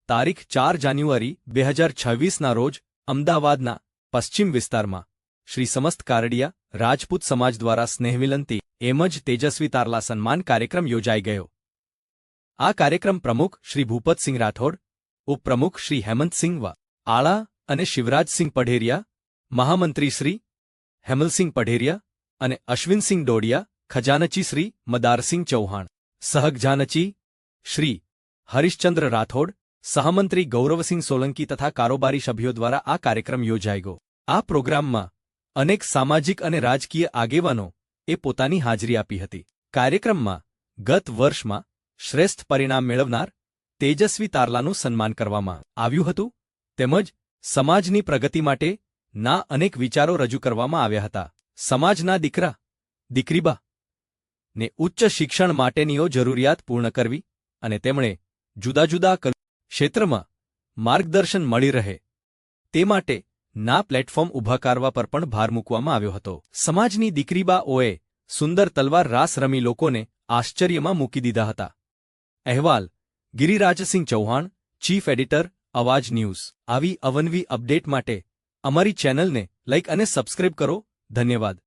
તારીખ 4 જાન્યુઆરી 2026ના રોજ અમદાવાદના પશ્ચિમ વિસ્તારમાં શ્રી સમસ્ત કારડિયા રાજપૂત સમાજ દ્વારા સ્નેહમિલનથી એમ જ તેજસ્વી તારલા સન્માન કાર્યક્રમ યોજાઈ ગયો। આ કાર્યક્રમ પ્રમુખ શ્રી ભૂપતસિંહ રાઠોડ, ઉપપ્રમુખ શ્રી હેમંતસિંહ આળા અને શિવરાજસિંહ પઢેરિયા, મહામંત્રી શ્રી હેમલસિંહ પઢેરિયા અને અશ્વિનસિંહ ડોડિયા, ખજાનચી શ્રી મદારસિંહ ચૌહાણ, સહખજાનચી શ્રી હરિશ્ચંદ્ર રાઠોડ, સહમંત્રી ગૌરવસિંહ સોલંકી તથા કારોબારી સભ્યો દ્વારા આ કાર્યક્રમ યોજાઈ ગયો। આ પ્રોગ્રામમાં અનેક સામાજિક અને રાજકીય આગેવાનો એ પોતાની હાજરી આપી હતી। કાર્યક્રમમાં ગત વર્ષમાં શ્રેષ્ઠ પરિણામ મેળવનાર તેજસ્વી તારલાનું સન્માન કરવામાં આવ્યું હતું તેમજ સમાજની પ્રગતિ માટે ના અનેક વિચારો રજૂ કરવામાં આવ્યા હતા। સમાજના દીકરા દીકરીબા ને ઉચ્ચ શિક્ષણ માટેનીઓ જરૂરિયાત પૂર્ણ કરવી અને તેમણે જુદા જુદા ક્ષેત્રમાં માર્ગદર્શન મળી રહે તે માટે ના પ્લેટફોર્મ ઊભા કરવા પર પણ ભાર મૂકવામાં આવ્યો હતો। સમાજની દીકરીબાઓએ સુંદર તલવાર રાસ રમી લોકોને આશ્ચર્યમાં મૂકી દીધા હતા। અહેવાલ ગિરિરાજસિંહ ચૌહાણ, ચીફ એડિટર, અવાજ ન્યૂઝ। આવી અવનવી અપડેટ માટે અમારી ચેનલને લાઇક અને સબસ્ક્રાઇબ કરો। ધન્યવાદ।